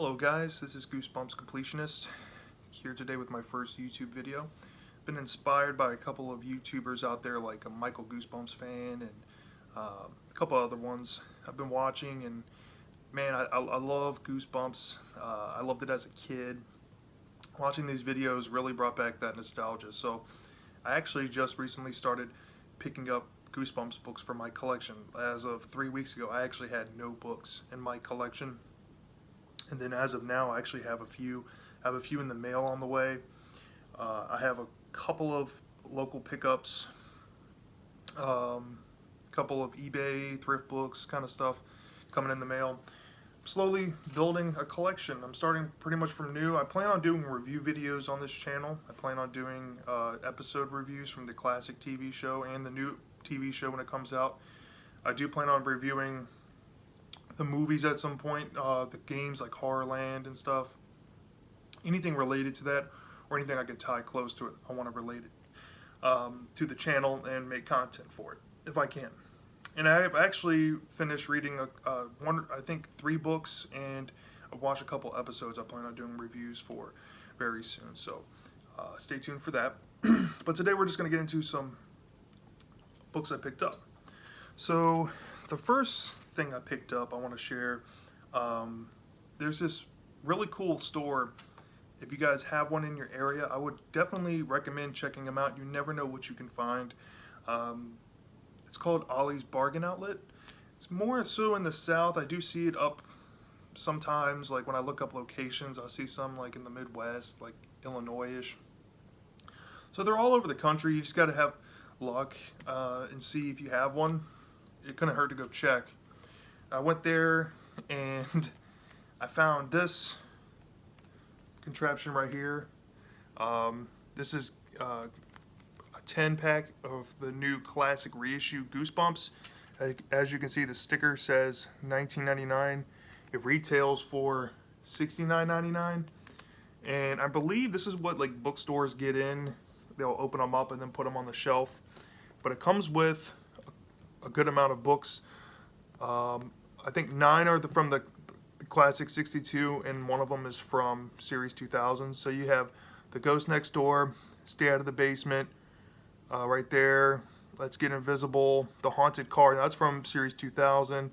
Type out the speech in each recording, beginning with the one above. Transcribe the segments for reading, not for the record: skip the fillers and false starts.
Hello guys, this is Goosebumps Completionist here today with my first YouTube video. Been inspired by a couple of YouTubers out there like a Michael Goosebumps fan and a couple other ones I've been watching, and man, I love Goosebumps. I loved it as a kid. Watching these videos really brought back that nostalgia. So I actually just recently started picking up Goosebumps books for my collection. As of 3 weeks ago, I actually had no books in my collection. And then as of now, I actually have a few. I have a few in the mail on the way. I have a couple of local pickups, couple of eBay thrift books kind of stuff coming in the mail. Slowly building a collection. I'm starting pretty much from new. I plan on doing review videos on this channel. I plan on doing episode reviews from the classic TV show and the new TV show when it comes out. I do plan on reviewing the movies at some point, the games like Horrorland and stuff. Anything related to that, or anything I can tie close to it, I want to relate it to the channel and make content for it, if I can. And I have actually finished reading, I think 3 books, and I've watched a couple episodes I plan on doing reviews for very soon. So stay tuned for that. But today we're just going to get into some books I picked up. So the first thing I picked up I want to share, there's this really cool store. If you guys have one in your area, I would definitely recommend checking them out. You never know what you can find. It's called Ollie's Bargain Outlet. It's more so in the South. I do see it up sometimes, like when I look up locations, I see some like in the Midwest, like Illinois-ish. So they're all over the country. You just got to have luck and see if you have one. It couldn't hurt to go check. I went there and I found this contraption right here. This is a 10-pack of the new classic reissue Goosebumps. As you can see, the sticker says $19.99. It retails for $69.99. And I believe this is what like bookstores get in. They'll open them up and then put them on the shelf. But it comes with a good amount of books. I think 9 are from the classic 62, and one of them is from series 2000. So you have The Ghost Next Door, Stay Out of the Basement, right there, Let's Get Invisible, The Haunted Car, that's from series 2000,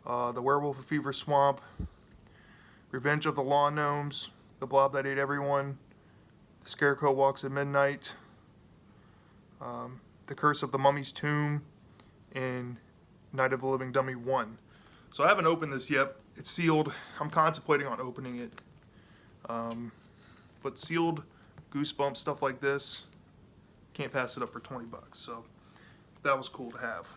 The Werewolf of Fever Swamp, Revenge of the Lawn Gnomes, The Blob That Ate Everyone, The Scarecrow Walks at Midnight, The Curse of the Mummy's Tomb, and Night of the Living Dummy 1. So I haven't opened this yet. It's sealed. I'm contemplating on opening it. But sealed Goosebumps stuff like this, can't pass it up for 20 bucks. So that was cool to have.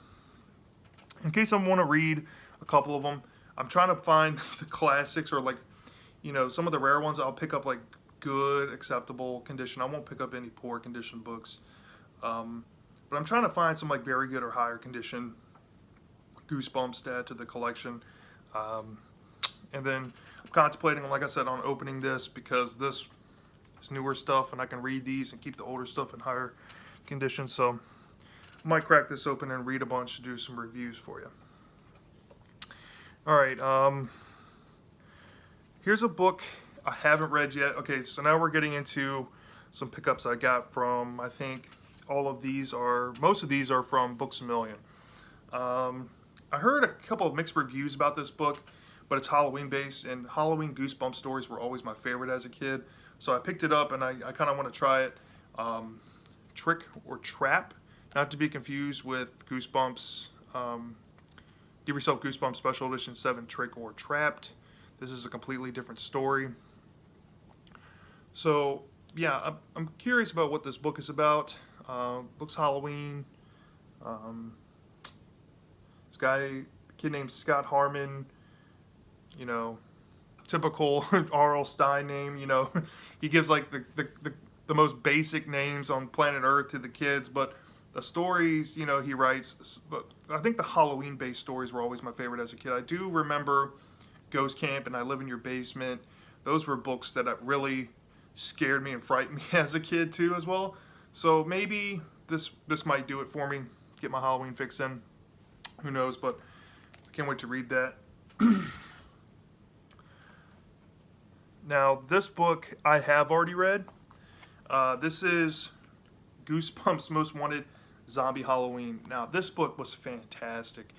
In case I want to read a couple of them, I'm trying to find the classics, or like, you know, some of the rare ones. I'll pick up like good, acceptable condition. I won't pick up any poor condition books. But I'm trying to find some like very good or higher condition Goosebumps to add to the collection. And then I'm contemplating, like I said, on opening this, because this is newer stuff and I can read these and keep the older stuff in higher condition. So I might crack this open and read a bunch to do some reviews for you. Alright, here's a book I haven't read yet. Okay, so now we're getting into some pickups I got from, I think most of these are from Books A Million. I heard a couple of mixed reviews about this book, but it's Halloween based, and Halloween Goosebumps stories were always my favorite as a kid. So I picked it up and I kind of want to try it. Trick or Trap, not to be confused with Goosebumps. Give Yourself Goosebumps Special Edition 7 Trick or Trapped. This is a completely different story. So yeah, I'm curious about what this book is about. Looks Halloween. A kid named Scott Harmon, you know, typical R.L. Stine name, you know. He gives like the most basic names on planet Earth to the kids, but the stories, you know, he writes, I think the Halloween based stories were always my favorite as a kid. I do remember Ghost Camp and I Live in Your Basement. Those were books that really scared me and frightened me as a kid too as well. So maybe this might do it for me, get my Halloween fix in. Who knows, but I can't wait to read that. Now, this book I have already read. This is Goosebumps Most Wanted Zombie Halloween. Now, this book was fantastic.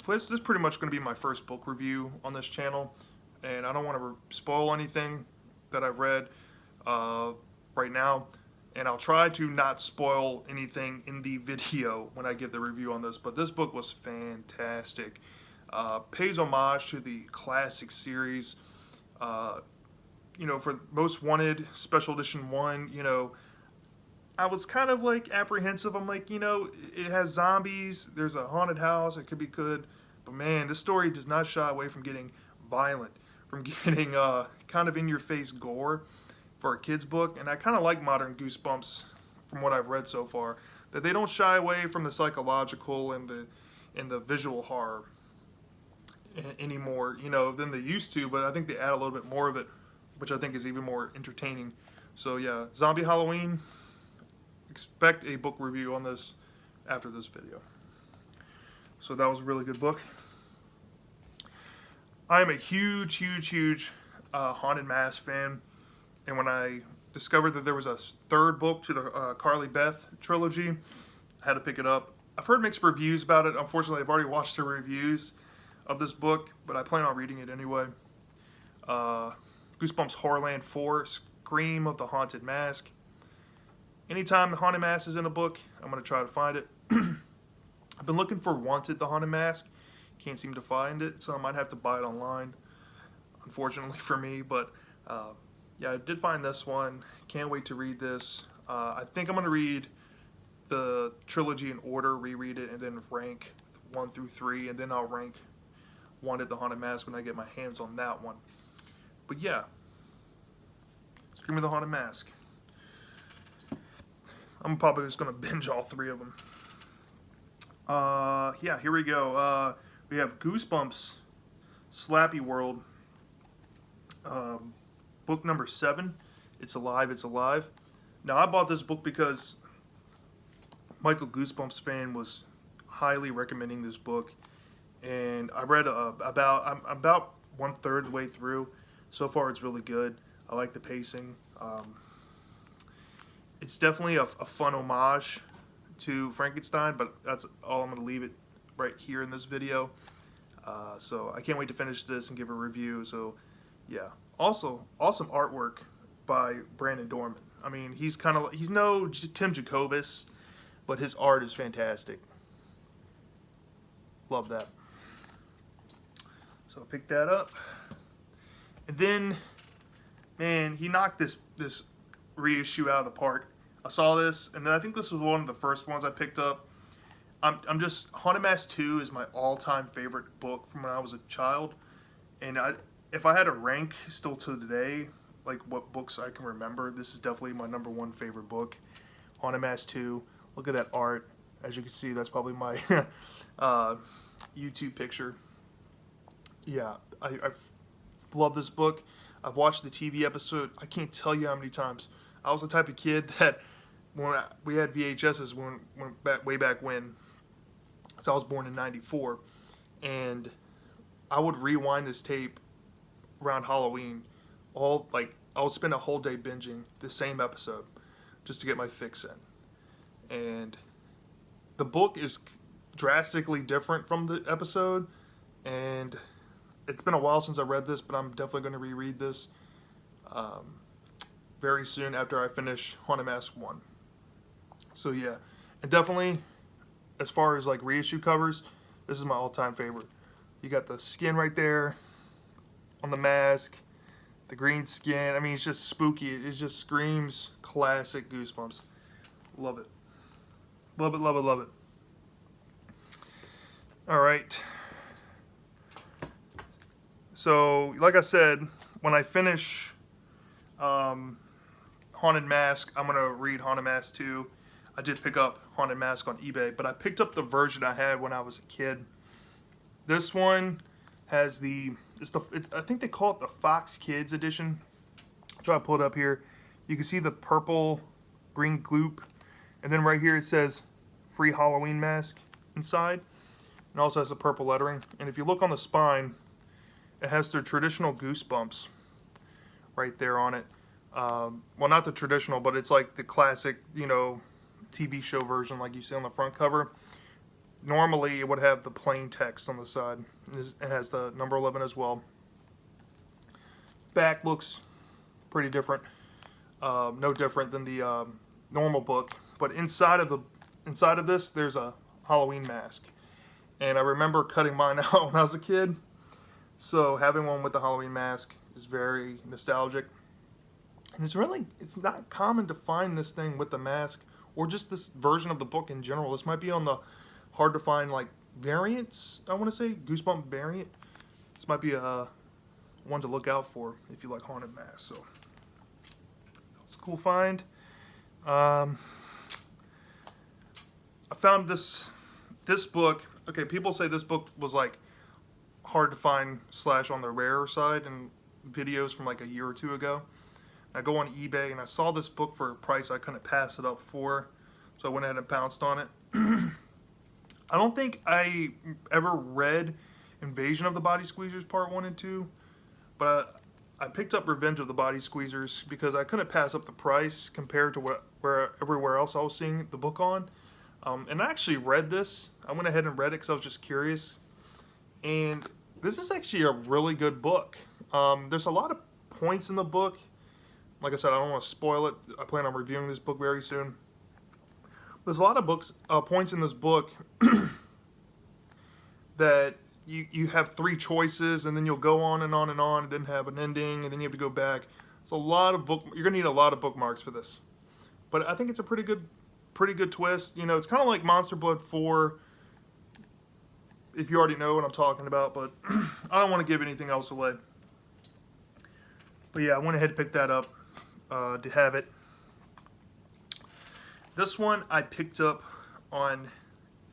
This is pretty much going to be my first book review on this channel, and I don't want to spoil anything that I've read right now, and I'll try to not spoil anything in the video when I give the review on this, but this book was fantastic. Pays homage to the classic series. You know, for Most Wanted Special Edition 1, you know, I was kind of like apprehensive. I'm like, you know, it has zombies, there's a haunted house, it could be good, but man, this story does not shy away from getting violent, from getting kind of in-your-face gore for a kid's book. And I kind of like modern Goosebumps from what I've read so far, that they don't shy away from the psychological and the visual horror anymore, you know, than they used to, but I think they add a little bit more of it, which I think is even more entertaining. So yeah, Zombie Halloween, expect a book review on this after this video. So that was a really good book. I am a huge Haunted Mask fan, and when I discovered that there was a third book to the Carly Beth trilogy, I had to pick it up. I've heard mixed reviews about it. Unfortunately, I've already watched the reviews of this book, but I plan on reading it anyway. Goosebumps Horrorland 4, Scream of the Haunted Mask. Anytime the Haunted Mask is in a book, I'm going to try to find it. I've been looking for Wanted the Haunted Mask. Can't seem to find it, so I might have to buy it online, unfortunately for me. But yeah, I did find this one. Can't wait to read this. I think I'm going to read the trilogy in order, reread it, and then rank 1 through 3, and then I'll rank Wanted the Haunted Mask when I get my hands on that one. But yeah, Scream of the Haunted Mask. I'm probably just going to binge all 3 of them. Yeah, here we go. We have Goosebumps, Slappy World, book number 7. It's Alive, It's Alive. Now, I bought this book because Michael Goosebumps fan was highly recommending this book, and I read I'm about 1/3 the way through. So far, it's really good. I like the pacing. It's definitely a fun homage to Frankenstein, but that's all I'm going to leave it right here in this video. So I can't wait to finish this and give a review. So yeah, also awesome artwork by Brandon Dorman. I mean, he's no Tim Jacobus, but his art is fantastic. Love that. So I picked that up, and then, man, he knocked this reissue out of the park. I saw this, and then I think this was one of the first ones I picked up. I'm just, Haunted Mask 2 is my all-time favorite book from when I was a child, and if I had to rank still to today, like what books I can remember, this is definitely my #1 favorite book. Haunted Mask 2. Look at that art. As you can see, that's probably my YouTube picture. Yeah, I love this book. I've watched the TV episode. I can't tell you how many times. I was the type of kid that when we had VHSs way back when. So I was born in '94, and I would rewind this tape around Halloween. I would spend a whole day binging the same episode just to get my fix in. And the book is drastically different from the episode, and it's been a while since I read this, but I'm definitely going to reread this very soon after I finish Haunted Mask 1. So yeah, and definitely, as far as like reissue covers, this is my all-time favorite. You got the skin right there on the mask, the green skin. I mean, it's just spooky. It just screams classic Goosebumps. Love it. Love it, love it, love it. All right. So, like I said, when I finish Haunted Mask, I'm going to read Haunted Mask 2. I did pick up Haunted Mask on eBay, but I picked up the version I had when I was a kid. This one has I think they call it the Fox Kids edition. I'll try to pull it up here. You can see the purple green gloop, and then right here it says Free Halloween Mask inside. It also has the purple lettering, and if you look on the spine, it has their traditional Goosebumps. right there on it. Well, not the traditional, but it's like the classic, TV show version like you see on the front cover. Normally, it would have the plain text on the side. It has the number 11 as well. Back looks pretty different. No different than the normal book. But inside of this, there's a Halloween mask. And I remember cutting mine out when I was a kid. So having one with the Halloween mask is very nostalgic. And it's not common to find this thing with the mask or just this version of the book in general. This might be on the hard to find like variants, I want to say, Goosebump variant. This might be a one to look out for if you like haunted masks. So it's a cool find. I found this book. Okay, people say this book was like hard to find / on the rare side in videos from like a year or two ago. I go on eBay and I saw this book for a price I couldn't pass it up for, so I went ahead and pounced on it. I don't think I ever read Invasion of the Body Squeezers Part 1 and 2, but I picked up Revenge of the Body Squeezers because I couldn't pass up the price compared to where everywhere else I was seeing the book on. And I actually read this. I went ahead and read it because I was just curious. And this is actually a really good book. There's a lot of points in the book. Like I said, I don't want to spoil it. I plan on reviewing this book very soon. There's a lot of points in this book that you have 3 choices, and then you'll go on and on and on, and then have an ending, and then you have to go back. It's a lot of you're gonna need a lot of bookmarks for this. But I think it's a pretty good twist. It's kind of like Monster Blood 4, if you already know what I'm talking about, but I don't want to give anything else away. But yeah, I went ahead and picked that up to have it. This one I picked up on,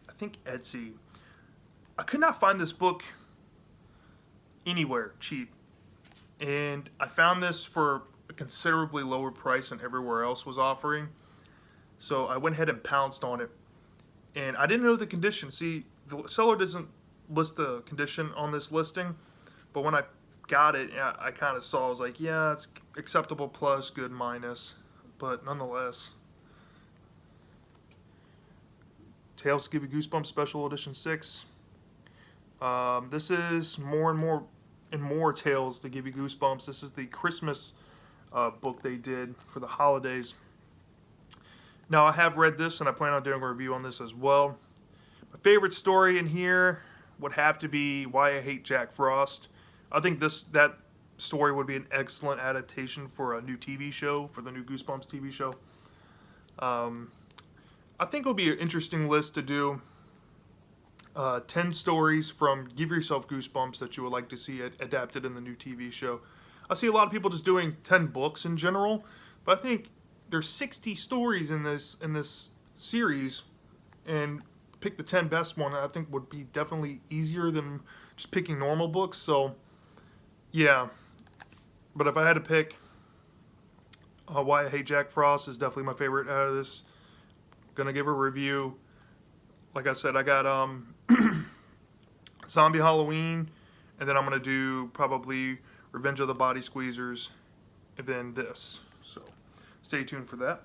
I think, Etsy. I could not find this book anywhere cheap. And I found this for a considerably lower price than everywhere else was offering. So I went ahead and pounced on it. And I didn't know the condition. See, the seller doesn't list the condition on this listing. But when I got it, I kind of saw, I was like, yeah, it's acceptable plus, good minus. But nonetheless. Tales to Give You Goosebumps Special Edition 6. This is more and more Tales to Give You Goosebumps. This is the Christmas book they did for the holidays. Now, I have read this, and I plan on doing a review on this as well. My favorite story in here would have to be Why I Hate Jack Frost. I think that story would be an excellent adaptation for a new TV show, for the new Goosebumps TV show. I think it would be an interesting list to do. 10 stories from Give Yourself Goosebumps that you would like to see adapted in the new TV show. I see a lot of people just doing 10 books in general, but I think there's 60 stories in this series, and pick the 10 best one, I think would be definitely easier than just picking normal books. So yeah, but if I had to pick, Why I Hate Jack Frost is definitely my favorite out of this. Gonna give a review. Like I said, I got Zombie Halloween, and then I'm gonna do probably Revenge of the Body Squeezers, and then this. So stay tuned for that.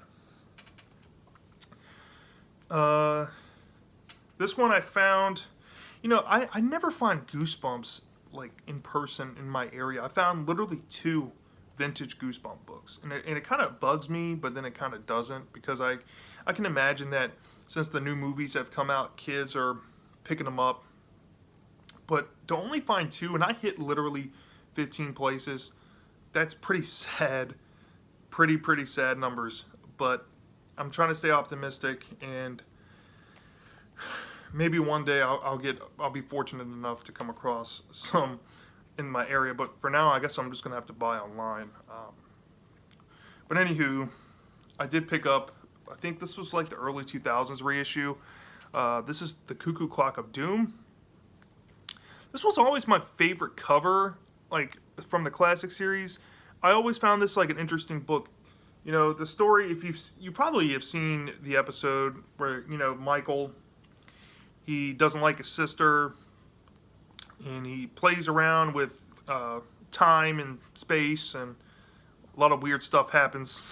This one I found, I never find Goosebumps like in person in my area. I found literally 2 vintage Goosebump books, and it kind of bugs me, but then it kind of doesn't, because I can imagine that since the new movies have come out, kids are picking them up. But to only find 2, and I hit literally 15 places, that's pretty sad. Pretty sad numbers. But I'm trying to stay optimistic, and maybe one day I'll be fortunate enough to come across some in my area. But for now, I guess I'm just gonna have to buy online. But anywho, I did pick up, I think this was like the early 2000s reissue. This is The Cuckoo Clock of Doom. This was always my favorite cover, like from the classic series. I always found this like an interesting book. The story, if you probably have seen the episode where, Michael, he doesn't like his sister, and he plays around with time and space, and a lot of weird stuff happens.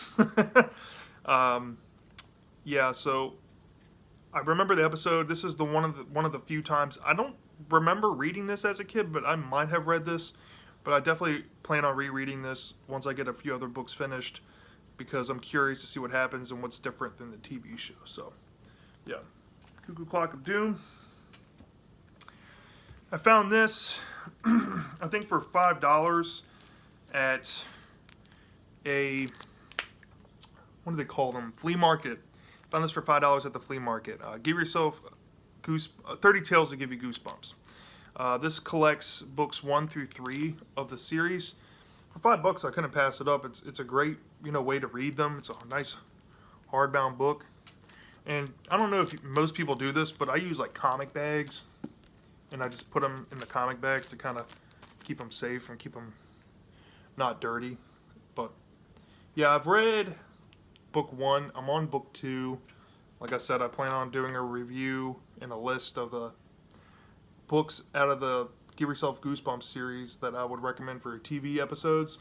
Yeah, so I remember the episode. This is one of the few times I don't remember reading this as a kid, but I might have read this. But I definitely plan on rereading this once I get a few other books finished, because I'm curious to see what happens and what's different than the TV show. So, yeah, Cuckoo Clock of Doom. I found this, I think for $5 at a, what do they call them? Flea market. Found this for $5 at the flea market. Give yourself 30 Tales to Give You Goosebumps. This collects books 1 through 3 of the series. For $5, I couldn't pass it up. It's a great, way to read them. It's a nice hardbound book. And I don't know if most people do this, but I use like comic bags, and I just put them in the comic bags to kind of keep them safe and keep them not dirty. But yeah, I've read book 1. I'm on book 2. Like I said, I plan on doing a review and a list of the books out of the Give Yourself Goosebumps series that I would recommend for TV episodes.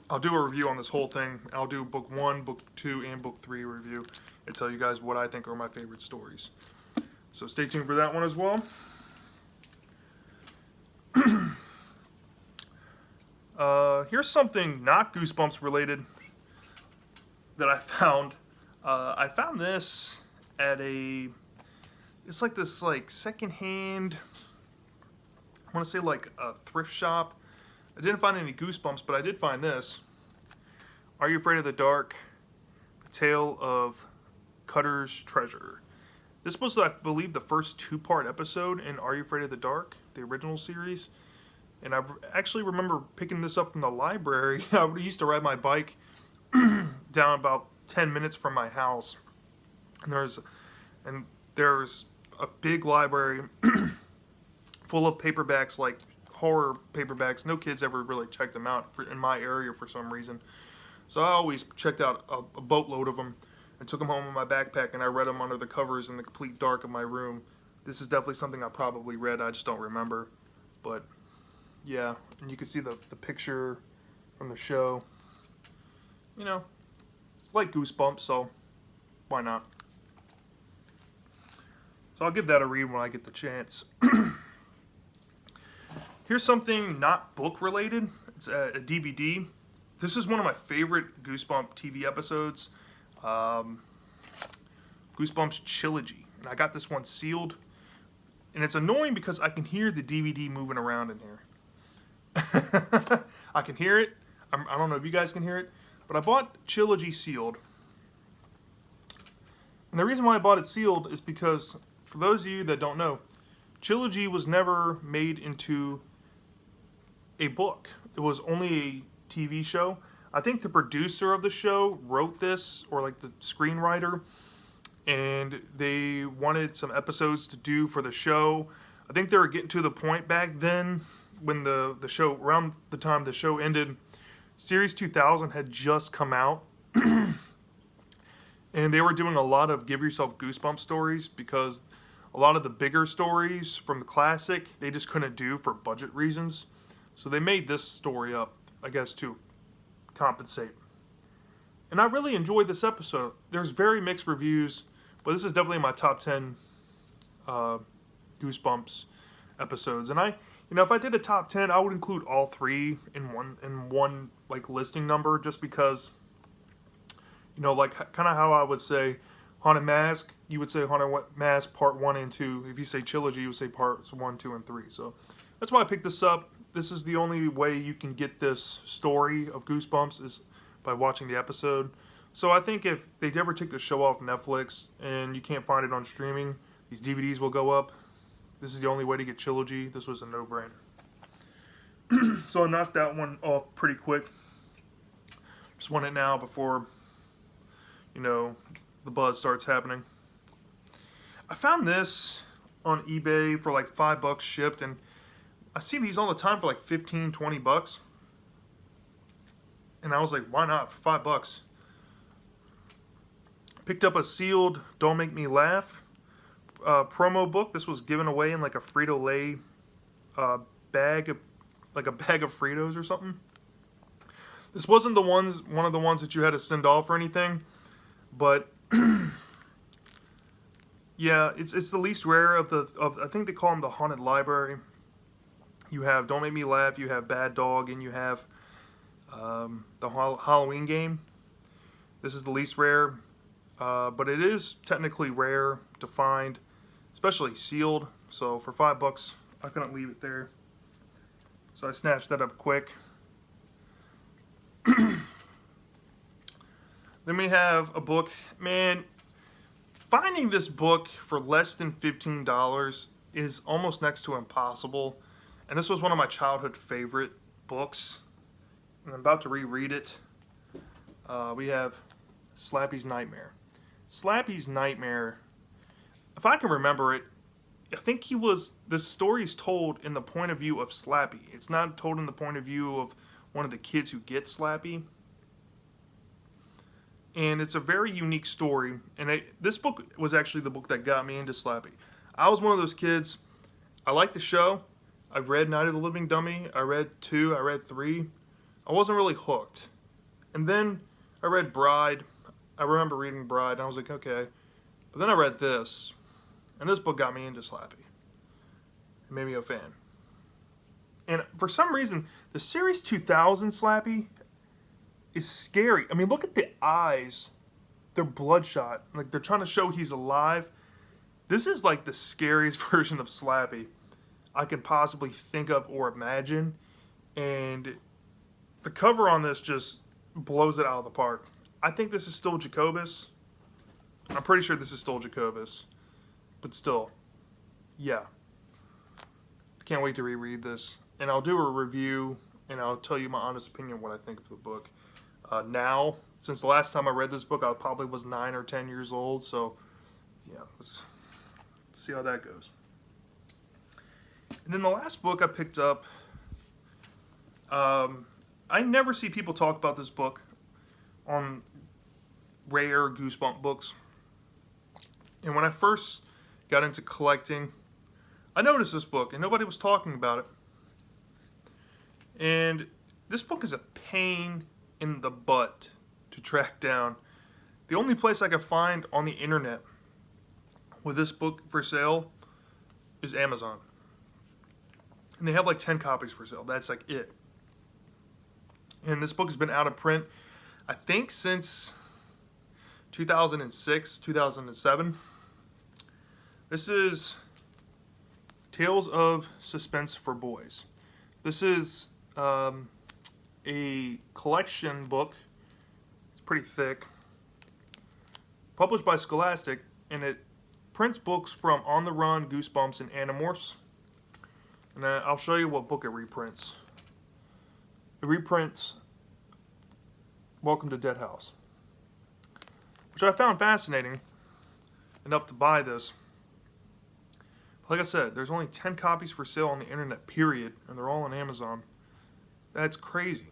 I'll do a review on this whole thing. I'll do book 1, book 2, and book 3 review and tell you guys what I think are my favorite stories. So stay tuned for that one as well. Here's something not Goosebumps related that I found. I found this at it's like this secondhand, I want to say like a thrift shop. I didn't find any Goosebumps, but I did find this. Are You Afraid of the Dark? The Tale of Cutter's Treasure. This was, I believe, the first 2-part episode in Are You Afraid of the Dark, the original series. And I actually remember picking this up from the library. I used to ride my bike down about 10 minutes from my house. And there's a big library full of paperbacks, like horror paperbacks. No kids ever really checked them out in my area for some reason. So I always checked out a boatload of them and took them home in my backpack, and I read them under the covers in the complete dark of my room. This is definitely something I probably read. I just don't remember. But yeah, and you can see the picture from the show. It's like Goosebumps, so why not? So I'll give that a read when I get the chance. Here's something not book related. It's a DVD. This is one of my favorite Goosebumps TV episodes. Goosebumps Trilogy. And I got this one sealed. And it's annoying because I can hear the DVD moving around in here. I can hear it. I don't know if you guys can hear it. But I bought Trilogy sealed. And the reason why I bought it sealed is because, for those of you that don't know, Trilogy was never made into a book. It was only a TV show. I think the producer of the show wrote this, or like the screenwriter, and they wanted some episodes to do for the show. I think they were getting to the point back then when the show, around the time the show ended, Series 2000 had just come out. And they were doing a lot of Give Yourself Goosebumps stories because a lot of the bigger stories from the classic, they just couldn't do for budget reasons. So they made this story up, I guess, to compensate. And I really enjoyed this episode. There's very mixed reviews, but this is definitely my top 10 Goosebumps episodes. And if I did a top 10, I would include all 3 in one like listing number, just because, like kind of how I would say Haunted Mask, you would say Haunted Mask Part 1 and 2. If you say Trilogy, you would say Parts 1, 2, and 3. So that's why I picked this up. This is the only way you can get this story of Goosebumps is by watching the episode. So I think if they ever take the show off Netflix and you can't find it on streaming, these DVDs will go up. This is the only way to get Trilogy. This was a no-brainer. So I knocked that one off pretty quick. Just want it now before, the buzz starts happening. I found this on eBay for like $5 shipped, and I see these all the time for like 15, 20 bucks. And I was like, why not for $5? Picked up a sealed Don't Make Me Laugh promo book. This was given away in like a Frito-Lay bag, like a bag of Fritos or something. This wasn't one of the ones that you had to send off or anything, but yeah, it's the least rare of I think they call them the Haunted Library. You have Don't Make Me Laugh, you have Bad Dog, and you have the Halloween game. This is the least rare, but it is technically rare to find, especially sealed. So for $5, I couldn't leave it there. So I snatched that up quick. Then we have a book. Man, finding this book for less than $15 is almost next to impossible. And this was one of my childhood favorite books. And I'm about to reread it. We have Slappy's Nightmare. Slappy's Nightmare, if I can remember it, I think the story's told in the point of view of Slappy. It's not told in the point of view of one of the kids who gets Slappy. And it's a very unique story. And this book was actually the book that got me into Slappy. I was one of those kids, I liked the show. I read Night of the Living Dummy. I read 2. I read 3. I wasn't really hooked. And then I read Bride. I remember reading Bride, and I was like, okay. But then I read this, and this book got me into Slappy. It made me a fan. And for some reason, the Series 2000 Slappy is scary. I mean, look at the eyes. They're bloodshot. Like, they're trying to show he's alive. This is like the scariest version of Slappy I can possibly think of or imagine. And the cover on this just blows it out of the park. I think this is still Jacobus. I'm pretty sure this is still Jacobus. But still, yeah. Can't wait to reread this. And I'll do a review, and I'll tell you my honest opinion what I think of the book. Now, since the last time I read this book, I probably was 9 or 10 years old. So, yeah, let's see how that goes. And then the last book I picked up, I never see people talk about this book on rare Goosebump books. And when I first got into collecting, I noticed this book and nobody was talking about it. And this book is a pain in the butt to track down. The only place I could find on the internet with this book for sale is Amazon. And they have like 10 copies for sale. That's like it. And this book has been out of print, I think, since 2006, 2007. This is Tales of Suspense for Boys. This is a collection book. It's pretty thick. Published by Scholastic, and it prints books from On the Run, Goosebumps, and Animorphs. And I'll show you what book it reprints. It reprints Welcome to Dead House, which I found fascinating enough to buy this. Like I said, there's only 10 copies for sale on the internet, period, and they're all on Amazon. That's crazy.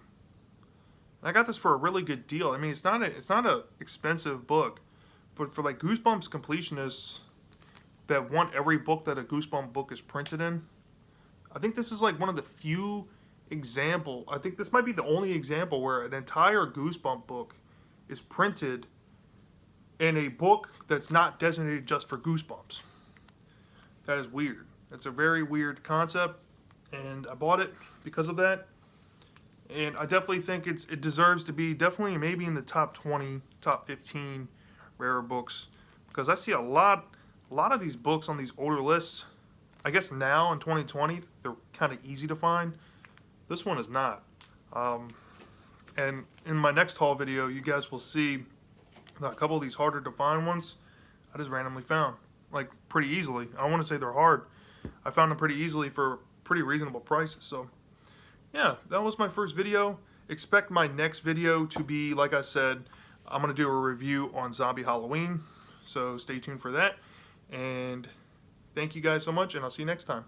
And I got this for a really good deal. I mean, it's not a expensive book, but for like Goosebumps completionists that want every book that a Goosebump book is printed in, I think this is like one of the few example. I think this might be the only example where an entire Goosebump book is printed in a book that's not designated just for Goosebumps. That is weird. It's a very weird concept, and I bought it because of that. And I definitely think it deserves to be definitely maybe in the top 20, top 15 rare books, because I see a lot of these books on these older lists. I guess now in 2020 they're kind of easy to find. This one is not. And in my next haul video, you guys will see a couple of these harder to find ones I just randomly found, like pretty easily. I don't want to say they're hard. I found them pretty easily for pretty reasonable prices. So yeah, that was my first video. Expect my next video to be, like I said, I'm going to do a review on Zombie Halloween. So stay tuned for that. And thank you guys so much, and I'll see you next time.